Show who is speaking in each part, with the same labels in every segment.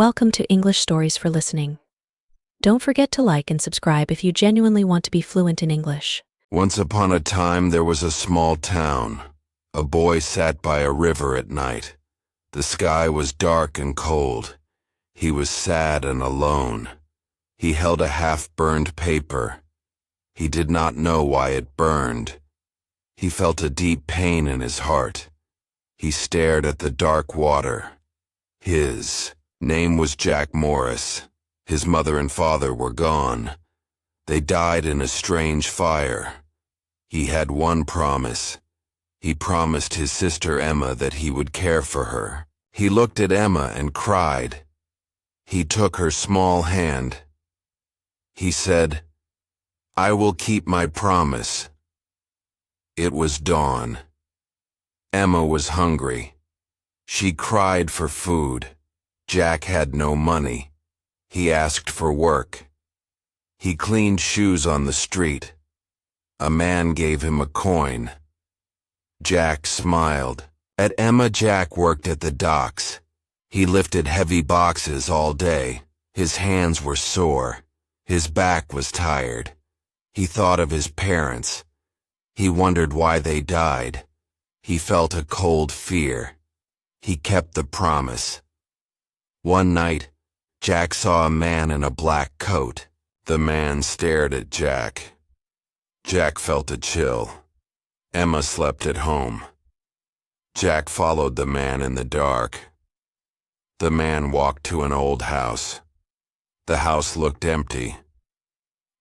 Speaker 1: Welcome to English Stories for Listening. Don't forget to like and subscribe if you genuinely want to be fluent in English.
Speaker 2: Once upon a time there was a small town. A boy sat by a river at night. The sky was dark and cold. He was sad and alone. He held a half-burned paper. He did not know why it burned. He felt a deep pain in his heart. He stared at the dark water. His name was Jack Morris. His mother and father were gone. They died in a strange fire. He had one promise. He promised his sister Emma that he would care for her. He looked at Emma and cried. He took her small hand. He said, "I will keep my promise." It was dawn. Emma was hungry. She cried for food. Jack had no money. He asked for work. He cleaned shoes on the street. A man gave him a coin. Jack smiled. At Emma, Jack worked at the docks. He lifted heavy boxes all day. His hands were sore. His back was tired. He thought of his parents. He wondered why they died. He felt a cold fear. He kept the promise. One night, Jack saw a man in a black coat. The man stared at Jack. Jack felt a chill. Emma slept at home. Jack followed the man in the dark. The man walked to an old house. The house looked empty.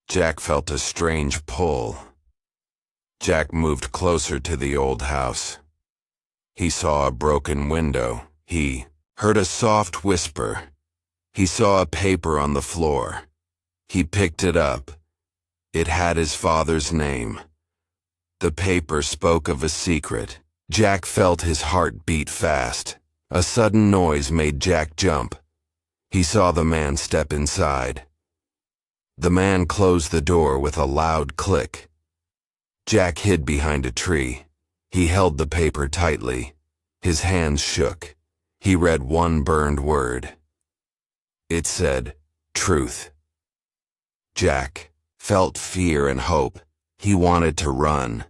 Speaker 2: Jack felt a strange pull. Jack moved closer to the old house. He saw a broken window. He heard a soft whisper. He saw a paper on the floor. He picked it up. It had his father's name. The paper spoke of a secret. Jack felt his heart beat fast. A sudden noise made Jack jump. He saw the man step inside. The man closed the door with a loud click. Jack hid behind a tree. He held the paper tightly. His hands shook. He read one burned word. It said, "Truth." Jack felt fear and hope. He wanted to run,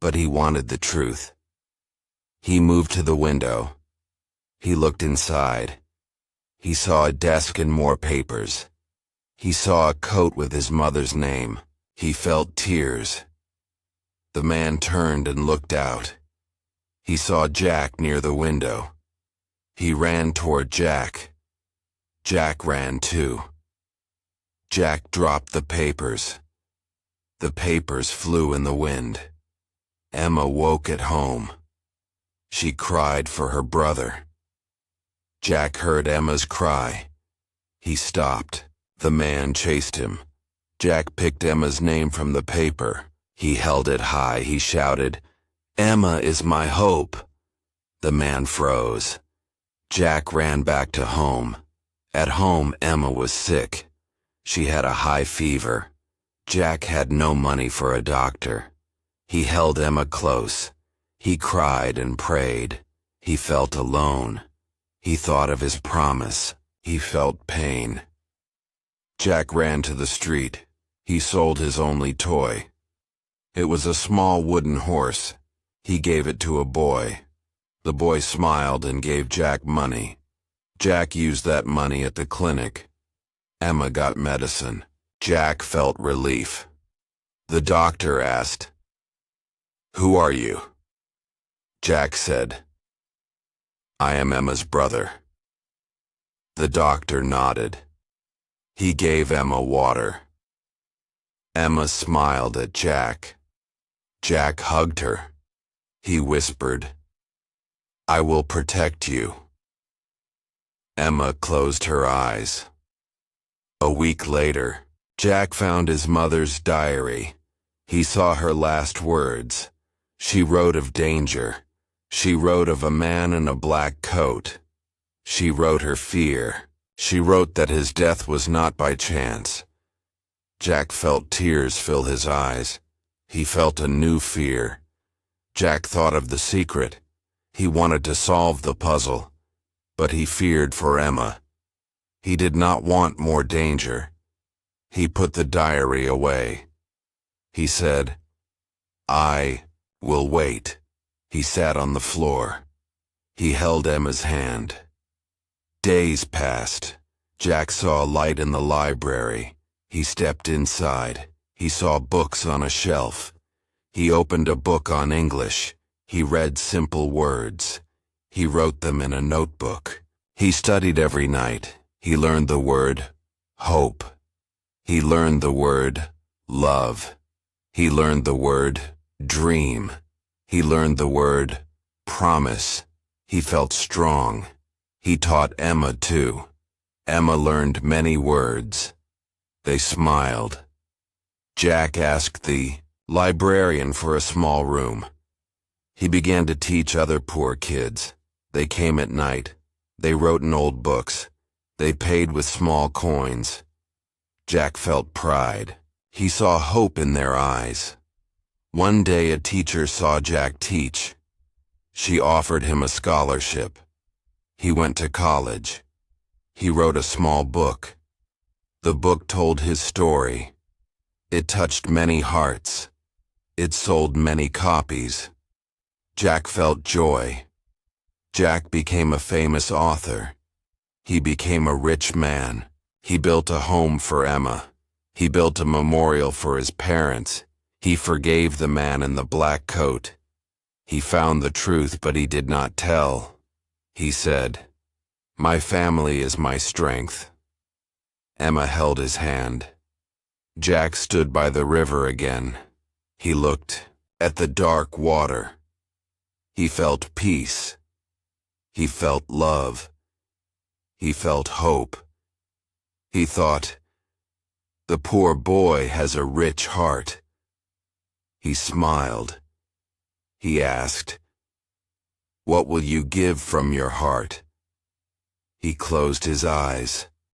Speaker 2: but he wanted the truth. He moved to the window. He looked inside. He saw a desk and more papers. He saw a coat with his mother's name. He felt tears. The man turned and looked out. He saw Jack near the window. He ran toward Jack. Jack ran too. Jack dropped the papers. The papers flew in the wind. Emma woke at home. She cried for her brother. Jack heard Emma's cry. He stopped. The man chased him. Jack picked Emma's name from the paper. He held it high. He shouted, "Emma is my hope." The man froze. Jack ran back to home. At home, Emma was sick. She had a high fever. Jack had no money for a doctor. He held Emma close. He cried and prayed. He felt alone. He thought of his promise. He felt pain. Jack ran to the street. He sold his only toy. It was a small wooden horse. He gave it to a boy. The boy smiled and gave Jack money. Jack used that money at the clinic. Emma got medicine. Jack felt relief. The doctor asked, "Who are you?" Jack said, "I am Emma's brother." The doctor nodded. He gave Emma water. Emma smiled at Jack. Jack hugged her. He whispered, "I will protect you." Emma closed her eyes. A week later, Jack found his mother's diary. He saw her last words. She wrote of danger. She wrote of a man in a black coat. She wrote her fear. She wrote that his death was not by chance. Jack felt tears fill his eyes. He felt a new fear. Jack thought of the secret. He wanted to solve the puzzle, but he feared for Emma. He did not want more danger. He put the diary away. He said, "I will wait." He sat on the floor. He held Emma's hand. Days passed. Jack saw a light in the library. He stepped inside. He saw books on a shelf. He opened a book on English. He read simple words. He wrote them in a notebook. He studied every night. He learned the word hope. He learned the word love. He learned the word dream. He learned the word promise. He felt strong. He taught Emma too. Emma learned many words. They smiled. Jack asked the librarian for a small room. He began to teach other poor kids. They came at night. They wrote in old books. They paid with small coins. Jack felt pride. He saw hope in their eyes. One day a teacher saw Jack teach. She offered him a scholarship. He went to college. He wrote a small book. The book told his story. It touched many hearts. It sold many copies. Jack felt joy. Jack became a famous author. He became a rich man. He built a home for Emma. He built a memorial for his parents. He forgave the man in the black coat. He found the truth, but he did not tell. He said, "My family is my strength." Emma held his hand. Jack stood by the river again. He looked at the dark water. He felt peace. He felt love. He felt hope. He thought, "The poor boy has a rich heart." He smiled. He asked, "What will you give from your heart?" He closed his eyes.